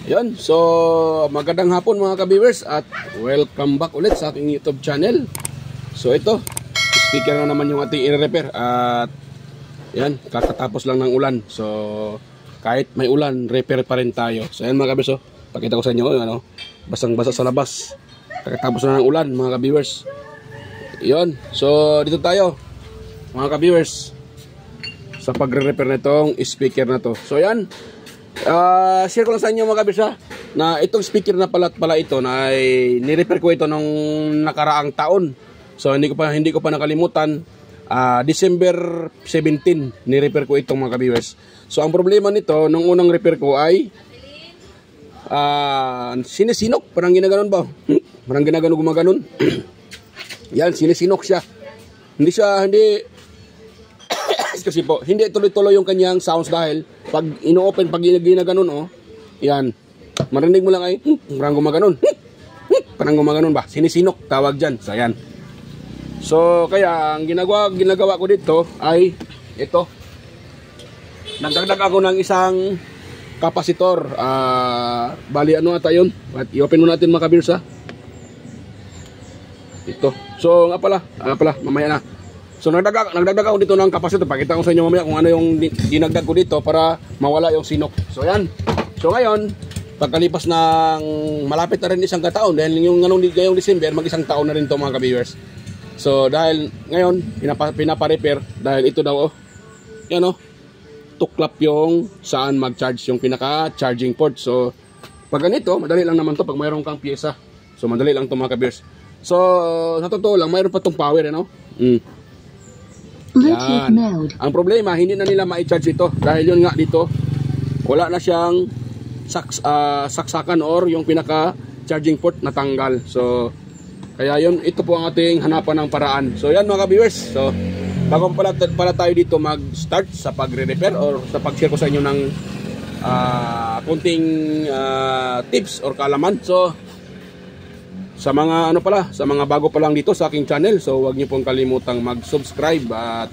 Yun, so magandang hapon mga ka-viewers at welcome back ulit sa aking YouTube channel. So ito, speaker na naman yung ating i-repair at yan, kakatapos lang ng ulan. So kahit may ulan, repair pa rin tayo. So yan mga ka-viewers, pakita ko sa inyo, ano, basang-basa sa labas. Kakatapos na ng ulan mga ka-viewers. Yun, so dito tayo mga ka-viewers sa pagre-repair na itong speaker na to. So yan, share ko lang sa inyo mga kabisa na itong speaker na pala ito na ay ni-repair ko ito nung nakaraang taon. So hindi ko pa nakalimutan. December 17 ni-repair ko itong mga kabiwers. So ang problema nito nung unang repair ko ay sinisinok, parang ginaganon ba? Parang gumaganon. Yan, sinisinok siya. Hindi kasi po, hindi tuloy-tuloy yung kanyang sounds dahil pag ino-open, pag ginaganon, oh, yan, marinig mo lang ay, parang gumaganon. Parang gumaganon ba? Sinisinok, tawag dyan. So, yan. So, kaya, ang ginagawa ko dito ay, ito. Nagdagdag ako ng isang kapasitor. Bali, ano ata yun? I-open mo natin mga kabirsa. Ito. So, nga pala, mamaya na. So nagdagdag ako dito ng kapasitor. Pakita ko sa inyo mamaya kung ano yung dinagdag ko dito para mawala yung sinok. So yan. So ngayon, pagkalipas ng malapit na rin isang taon dahil yung ngayong December, mag-isang taon na rin to mga ka-viewers. So dahil ngayon, pinapa-repair dahil ito daw, oh. Yan oh. Tuklap yung saan mag-charge yung pinaka-charging port. So pag ganito, madali lang naman to pag mayroon kang pyesa. So madali lang to mga ka-viewers. So sa totoo lang, mayroon pa tong power, ano? Yan. Ang problema, hindi na nila ma-charge ito dahil yun nga dito wala na siyang saksakan or yung pinaka charging port natanggal. So kaya yun, ito po ang ating hanapan ng paraan. So yan mga ka-viewers, so bago pala tayo dito mag-start sa pagre-repair or sa pag-share ko sa inyo ng kunting tips or kaalaman. So sa mga sa mga bago pa lang dito sa aking channel, so huwag niyo pong kalimutang mag-subscribe at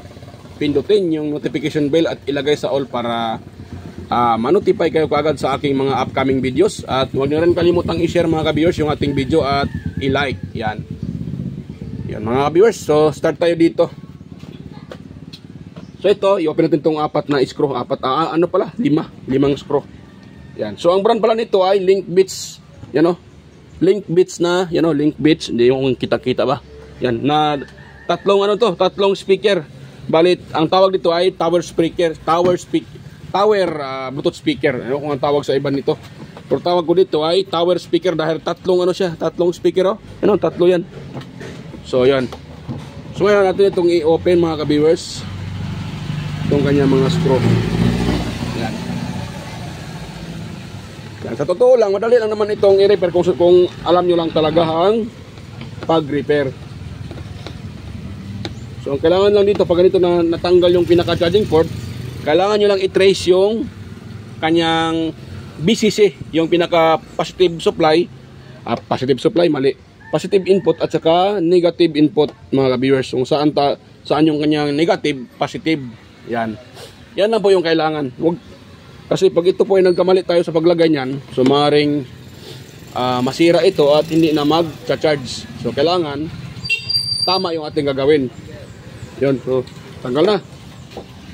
pindutin yung notification bell at ilagay sa all para ma-notify kayo kaagad sa aking mga upcoming videos. At huwag niyo rin kalimutang i-share mga ka-viewers yung ating video at i-like. Yan. Yan mga ka-viewers, so start tayo dito. So ito, i-open natin itong apat na screw. Limang screw. Yan. So ang brand pala nito ay Linkbits. Yan o. Linkbits na, yan o, Linkbits, hindi yung kita-kita ba? Yan, na tatlong speaker. Balit, ang tawag dito ay tower Bluetooth speaker. Ano kung ang tawag sa iba nito? Pero tawag ko dito ay tower speaker dahil tatlong speaker, oh. Ano, tatlo yan. So, yan. So, ngayon natin itong i-open mga ka-viewers. Itong kanya mga screw. Yan. Sa totoo lang, madali lang naman itong i-repair kung alam nyo lang talaga ang pag-repair. So, ang kailangan lang dito, pag ganito na natanggal yung pinaka-charging port, kailangan nyo lang i-trace yung kanyang BCC, yung pinaka-positive supply, positive input at saka negative input mga viewers. Kung saan yung kanyang negative, positive. Yan. Yan lang po yung kailangan. Kasi pag ito po ay nagkamali tayo sa paglagay niyan, so maaaring masira ito at hindi na mag-charge. So kailangan tama yung ating gagawin. Yun, so tanggal na.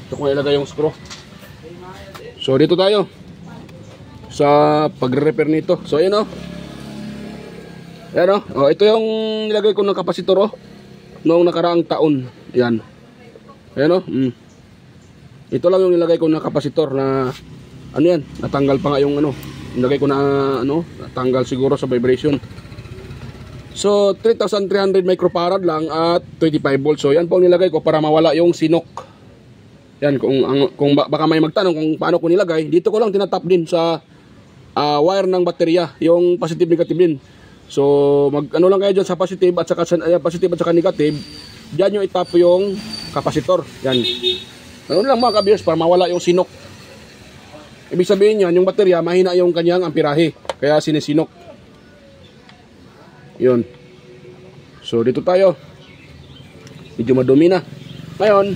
Ito ko ilagay yung screw. So dito tayo sa pagre-repair nito. So ayan o. Ayan o. Ito yung nilagay ko ng kapasitor o noong nakaraang taon. Yan. Ayan o. Ito lang yung nilagay ko ng kapasitor na ano yan, natanggal pa nga yung nilagay ko na natanggal siguro sa vibration. So 3,300 microfarad lang at 25 volts. So yan po ang nilagay ko para mawala yung sinok. Yan, kung baka may magtanong kung paano ko nilagay, dito ko lang tinatap din sa wire ng baterya, yung positive negative din. So lang kayo dyan sa positive at saka negative. Diyan yung itap yung kapasitor. Yan. Ano lang mga ka-viewers para mawala yung sinok. Ibig sabihin yan, yung baterya, mahina yung kanyang amperahe. Kaya sinisinok. Yun. So, dito tayo. Medyo madumi na. Ngayon,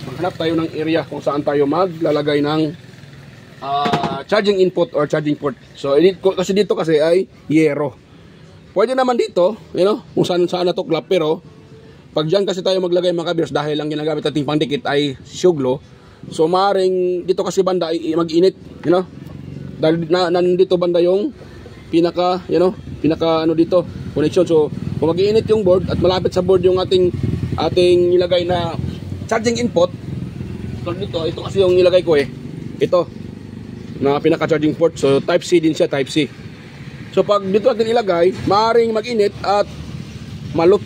maghanap tayo ng area kung saan tayo maglalagay ng charging input or charging port. So kasi dito kasi ay yero. Pwede naman dito, kung saan na tuklap, pero pag dyan kasi tayo maglagay mga ka-viewers, dahil ang ginagamit nating pangdikit ay suglo, so maaaring dito kasi banda ay mag-init, dahil nandito banda yung pinaka dito, connection. So kung mag-iinit yung board at malapit sa board yung ating nilagay na charging input, so ito kasi yung nilagay ko ito na pinaka charging port. So type C din siya, type C. So pag dito natin ilagay, maaaring mag-init at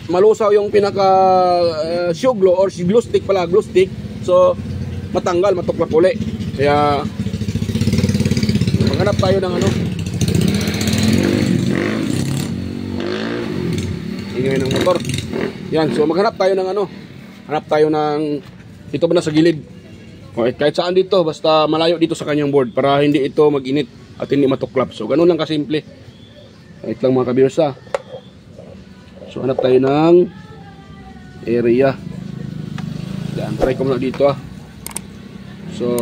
malusaw yung pinaka suglo or glue stick pala, glue stick. So matanggal, matuklap uli. Kaya maghanap tayo ng ingay ng motor. Yan, so maghanap tayo ng hanap tayo ng ito ba na sa gilid. Okay, kahit saan dito, basta malayo dito sa kanyang board para hindi ito mag-init at hindi matuklap. So ganun lang kasimple. Wait lang mga ka-viewers ha. So hanap tayo ng area. Yan, try ko muna dito ha. So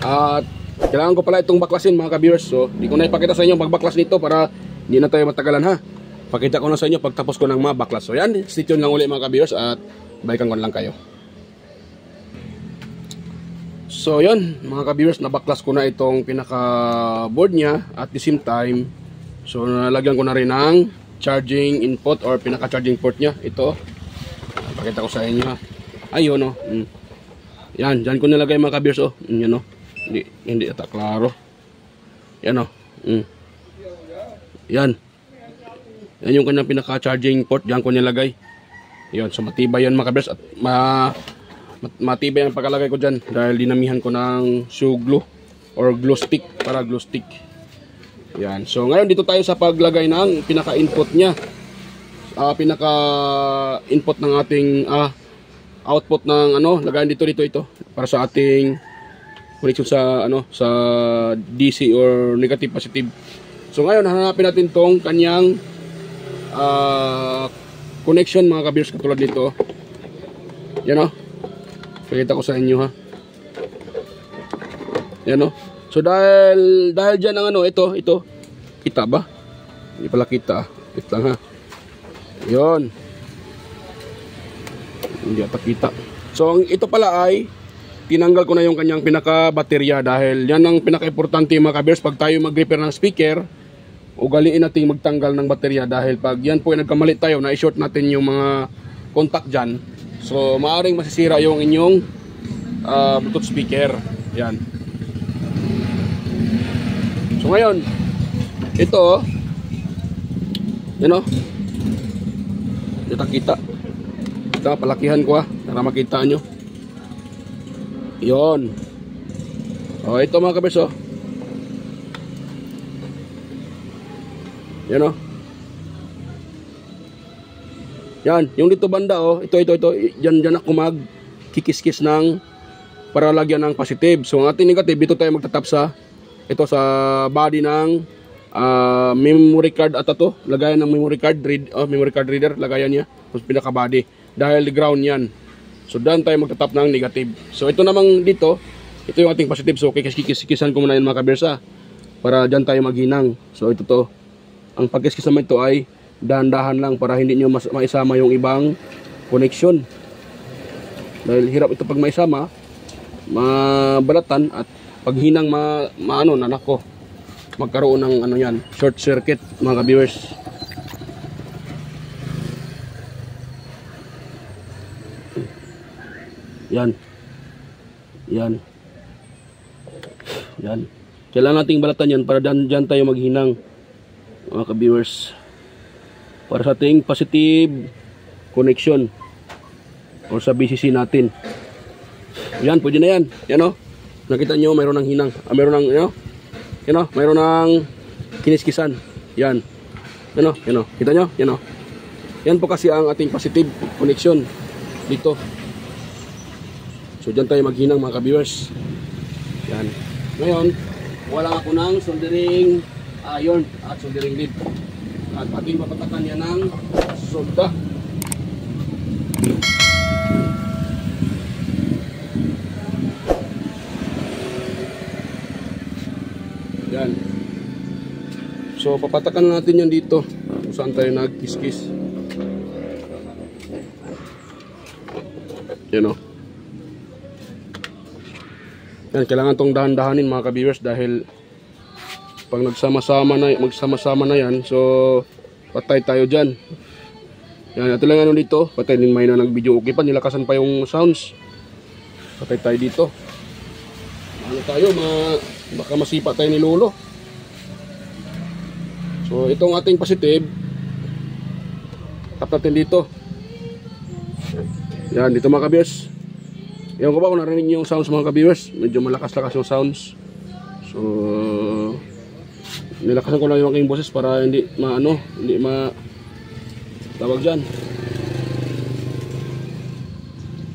at kailangan ko pala itong baklasin mga ka-viewers. So hindi ko na ipakita sa inyo magbaklas nito para hindi na tayo matagalan ha. Pakita ko na sa inyo pagtapos ko ng mabaklas. So yan, stay tuned lang ulit mga ka-viewers at balikan ko lang kayo. So yun mga ka-viewers, nabaklas ko na itong pinaka board nya at the same time, so nalagyan ko na rin ng charging input or pinaka charging port nya. Ito, pakita ko sa inyo ha. Ayun yan, dyan ko nilagay mga ka-viewers yan hindi ata klaro. Yan yan yung kanyang pinaka charging port, dyan ko nilagay. Yun, so matibay yan mga ka-viewers at matibay ang pagkalagay ko dyan dahil dinamihan ko ng suglo or glue stick para glue stick. Yan, so ngayon dito tayo sa paglagay ng pinaka input nya, pinaka input ng ating output ng lagayan dito ito para sa ating connection sa sa DC or negative positive. So ngayon hanapin natin tong kanyang connection mga ka-viewers, katulad nito. Yan pakita ko sa inyo ha. Yan so dahil dyan ang ito kita ba? Hindi pala kita. Wait lang ha. Yun, hindi ata kita. So ito pala ay tinanggal ko na yung kanyang pinaka baterya dahil yan ang pinaka importante mga ka-viewers pag tayo mag-repair ng speaker. Ugaliin natin magtanggal ng baterya dahil pag yan po ay nagkamali tayo, na-short natin yung mga contact dyan, so maaaring masisira yung inyong Bluetooth speaker. Yan. So ngayon ito kita palakihan ko para makita nyo. Yon. Ito mga ka-viewers yan yan, yung dito banda ito dyan ako magkikis-kis ng para lagyan ng positive. So ang ating negative dito tayo magtatap sa body ng memory card at lagayan ng memory card reader, lagayan niya sa pinaka body dahil ground yan. So dyan tayo magtatap ng negative. So ito namang dito, ito yung ating positive. So kikis-kisan ko muna yun mga ka-viewers para dyan tayo maghinang. So ito ang pagkis naman ito ay dahan-dahan lang para hindi nyo maisama yung ibang connection. Dahil hirap ito pag maisama, mabalatan at paghinang magkaroon ng yan, short circuit mga ka-viewers. Yan. Kailangan nating balatan yan para dyan tayo maghinang mga ka-viewers, para sa ating positive connection or sa BCC natin. Yan, pwede na yan. Nakita nyo mayroon ng hinang, mayroon ng mayroon ng kiniskisan. Yan. Kita nyo? Yan po kasi ang ating positive connection dito. So dyan tayo maghinang mga ka-viewers. Yan. Ngayon, wala ako ng soldering iron at soldering lead. At ating papatakan yan ng solda. Yan. So papatakan natin yan dito kung saan tayo nagkiskis. Yan o. Yan, kailangan tong dahan-dahanin mga ka-viewers dahil pag magsama-sama na yan, so patay tayo dyan. Yan, ito lang ano dito, patay din may na nag-video okay pa, nilakasan pa yung sounds. Patay tayo dito. Ano tayo, baka masipa tayo ni Lolo. So itong ating positive, tap natin dito. Yan, dito mga ka-viewers. Ewan ko ba kung narinig niyo yung sounds mga ka-viewers. Medyo malakas-lakas yung sounds. So nilakasan ko lang yung aking boses para hindi tawag dyan.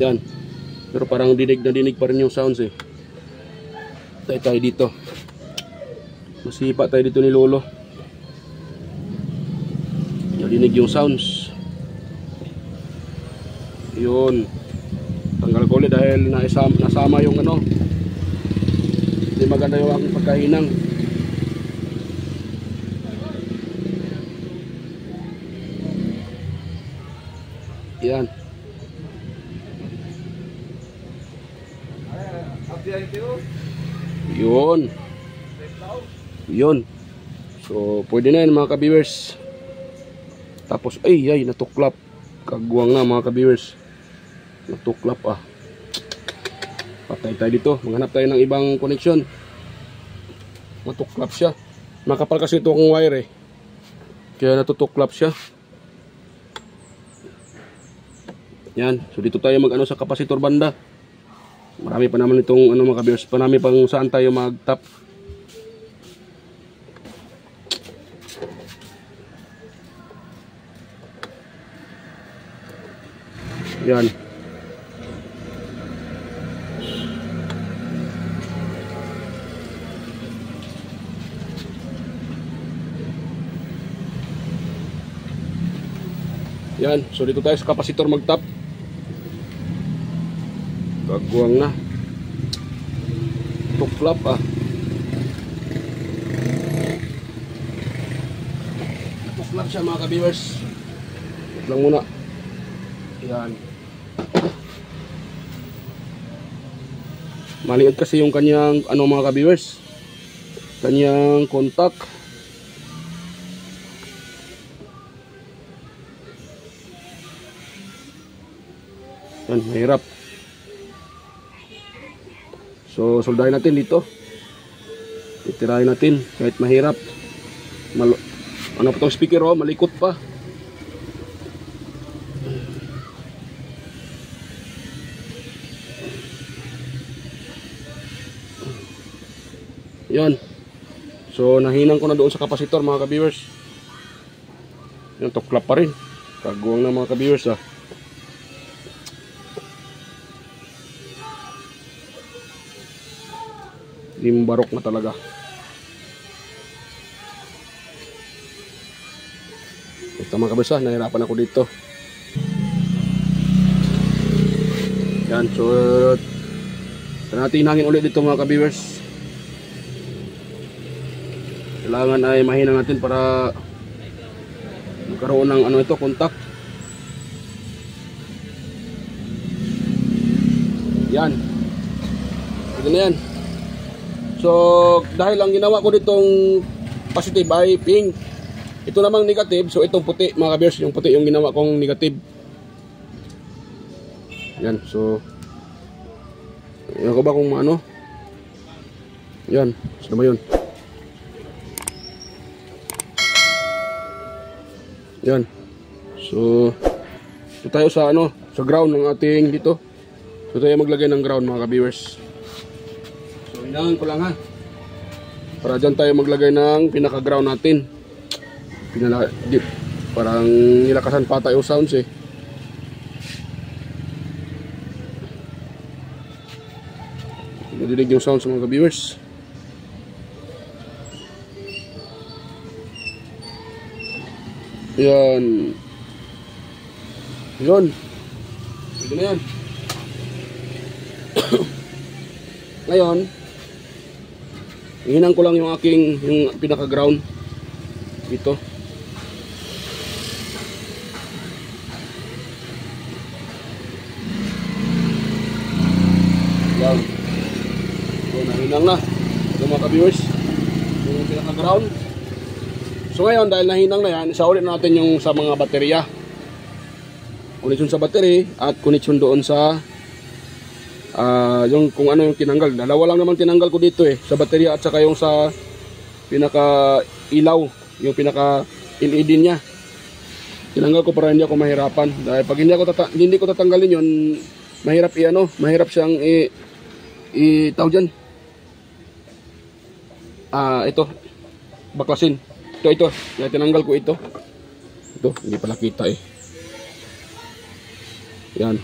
Yan. Pero parang dinig na dinig pa rin yung sounds eh. Tayo dito. Masipa tayo dito ni Lolo. Nadinig yung sounds. Yun. Tanggal ko ulit dahil nasama yung ano. Hindi maganda yung aking pagkahinang. Yan. Yun. Yun. So pwede na yan mga ka-viewers. Tapos ay natuklap. Kagwang na mga ka-viewers. Natuklap ah. Patay tayo dito. Maghanap tayo ng ibang connection. Natuklap siya. Makapal kasi ito akong wire eh. Kaya natutuklap siya. Yan. So dito tayo mag-ano sa kapasitor banda. Marami pa naman itong ano mga ka-viewers. Marami pang saan tayo mag-tap. Yan. Yan. So dito tayo sa kapasitor mag-tap. Gagawang na. Tuklap ah. Tuklap siya mga ka-viewers. Wait lang muna. Yan. Maliit kasi yung kanyang ano mga ka-viewers. Kanyang contact. Yan, mahirap. So, soldahin natin dito. Titirahin natin kahit mahirap. Ano pa itong speaker oh, malikot pa. Yan. So, nahinang ko na doon sa kapasitor mga ka-viewers. Yan, tuklap pa rin. Kagawang na mga ka-viewers ah. Limbarok na talaga. Ito mga kabisa, nahirapan ako dito. Yan, so natin hinangin ulit dito mga ka-viewers. Kailangan ay mahina natin para magkaroon ng ano ito, contact. Yan. Ito na yan. So, dahil ang ginawa ko ditong positive ay pink. Ito namang negative, so itong puti mga ka-viewers, yung puti yung ginawa kong negative. Yan, so yan ko ba kung ano? Yan, sino ba yun? Yan. So, ito tayo sa ano, sa ground ng ating dito. So, tayo maglagay ng ground mga ka-viewers. Hinangan ko lang ha. Para dyan tayo maglagay ng pinaka-ground natin. Parang nilakasan pa tayo sounds eh. Nadinig yung sounds mga ka-viewers. Yan. Yun. Pwede na yan. Ngayon, Hinang ko lang yung aking, yung pinaka-ground. Ito. Yan. So, nahinang na. Ito mga ka-viewers. Yung pinaka-ground. So ngayon, dahil nahinang na yan, isa ulit natin yung sa mga baterya. Connection sa battery at connection doon sa yung kung ano yung tinanggal. Dalawa lang naman tinanggal ko dito sa baterya at saka yung sa pinaka ilaw, yung pinaka LED niya. Tinanggal ko para hindi ako mahirapan. Dahil pag hindi ko tatanggalin yun, mahirap siyang tawag dyan. Ito, baklasin. Ito. Tinanggal ko ito. Ito, hindi pala kita Yan.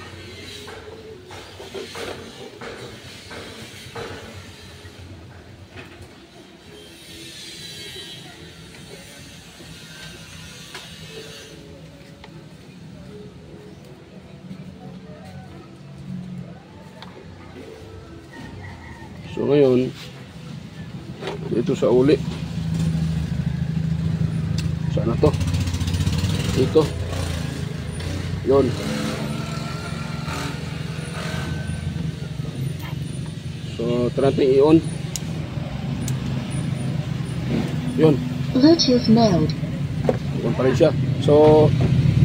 So ngayon, dito sa uli. Saan na to? Ito. Yun. So, tara natin i-on. Yun. Bluetooth mode. On pa rin siya. So,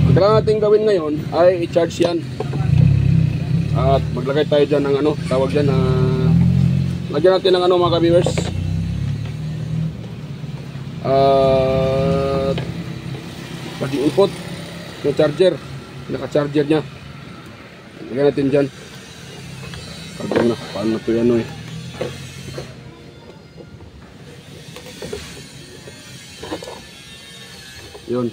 ang kailangan natin gawin ngayon ay i-charge yan. At maglagay tayo dyan ng ano, tawag dyan na lagyan natin ng ano mga ka-viewers. Charging input yung charger, pinaka-charger nya lagyan natin dyan. Paano na ito yan yun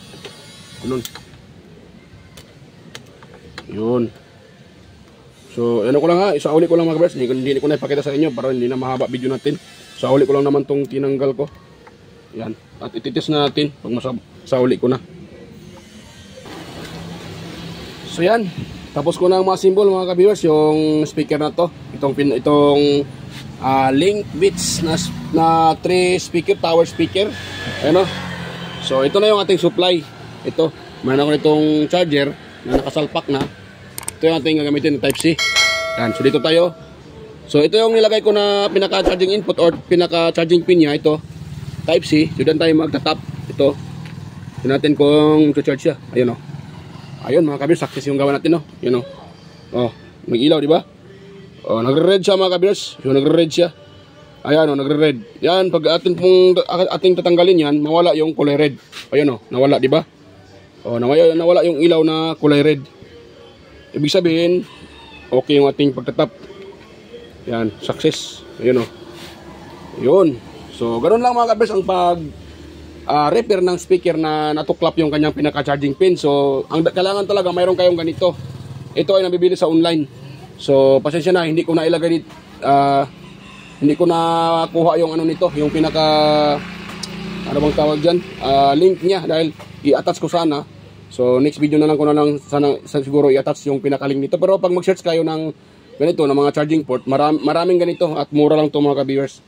so ano ko lang isauli ko lang mga ka-viewers, hindi ko na ipakita sa inyo para hindi na mahaba video natin. Sauli ko lang naman tong tinanggal ko yan at ititis na natin pag masauli ko na. So yan, tapos ko na ang mga symbol mga ka-viewers, yung speaker na to, itong Link Beats na 3 speaker, tower speaker. Ayun So ito na yung ating supply. Ito, mayroon ako itong charger na nakasalpak na. Ito yung ating gagamitin na Type C. Yan, so dito tayo. So ito yung nilagay ko na pinaka-charging input or pinaka-charging pin niya, ito Type C. So dyan tayo magta-tap. Ito, ito natin kung to-charge siya. Ayun Ayun mga ka-viewers, success yung gawa natin Yun may ilaw di ba? Nagre-red siya mga ka-viewers. So nagre-red siya. Ayan nagre-red. Yan pag ating tatanggalin yan, mawala yung kulay red. Ayun nawala di ba? Nawala yung ilaw na kulay red. Ibig sabihin, okay yung ating pagtatap. Yan, success. Ayun Yun. So ganoon lang mga ka-viewers ang repair ng speaker na natuklap yung kanyang pinaka-charging pin. So, ang kailangan talaga mayroon kayong ganito. Ito ay nabibili sa online. So, pasensya na, hindi ko na ilagay dito. Hindi ko na kuha yung ano nito, yung pinaka ano bang tawag diyan? Link niya dahil i-attach ko sana. So, next video na lang ko na lang sana siguro i-attach yung pinaka-link nito. Pero pag mag-search kayo ng ganito, ng mga charging port, maraming ganito at mura lang 'to mga ka-viewers.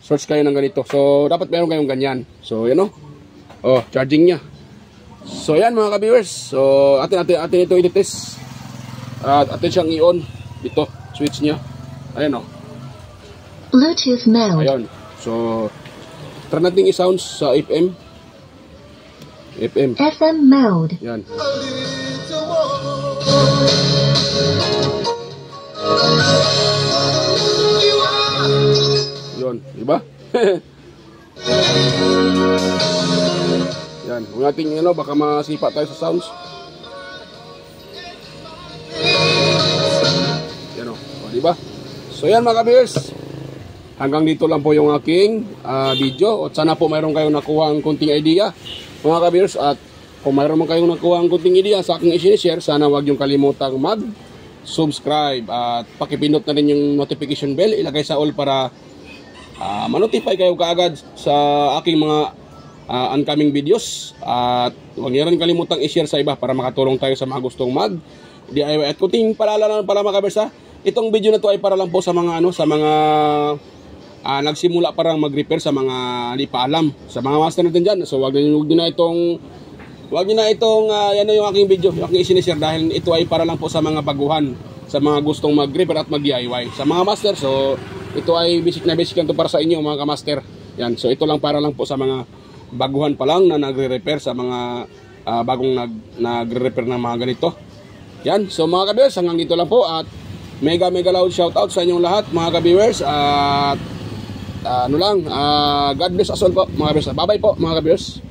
Search kayo ng ganito. So, dapat meron kayong ganyan. So, yan charging niya. So, yan mga ka-viewers. So, atin ito i-test. Atin siyang i-on. Dito, switch niya. Ayan Bluetooth mode. Ayan. So, try natin i-sounds sa FM. FM mode. Yan. Yun, di ba? Yan, huwag natin baka masipa tayo sa sounds. Yan di ba? So yan mga ka-viewers. Hanggang dito lang po yung aking video. At sana po mayroon kayong nakuha ang kunting idea mga ka-viewers. At kung mayroon man kayong nakuha ang kunting idea sa aking i-share, sana huwag yung kalimutang mag-subscribe. At pakipindot na rin yung notification bell. Ilagay sa all para ma-notify kayo kaagad sa aking mga oncoming videos. At huwag niyo rin kalimutang i-share sa iba para makatulong tayo sa mga gustong mag-DIY. At kunting paalala na pala mga ka-viewers, itong video na to ay para lang po sa mga nagsimula parang mag-repair sa mga hindi pa alam. Sa mga master natin dyan. So wag niyo na itong yan na yung aking video, yung aking isinishare dahil ito ay para lang po sa mga baguhan, sa mga gustong mag-repair at mag-DIY. Sa mga master, so ito ay basic na basic lang to para sa inyo mga kamaster. Yan, so ito lang para lang po sa mga baguhan pa lang na nagre-repair, sa mga bagong nagre-repair ng mga ganito. Yan, so mga ka-viewers, hanggang dito lang po at mega loud shoutout sa inyong lahat mga ka-viewers at God bless us all po mga ka-viewers. Bye bye po mga ka-viewers.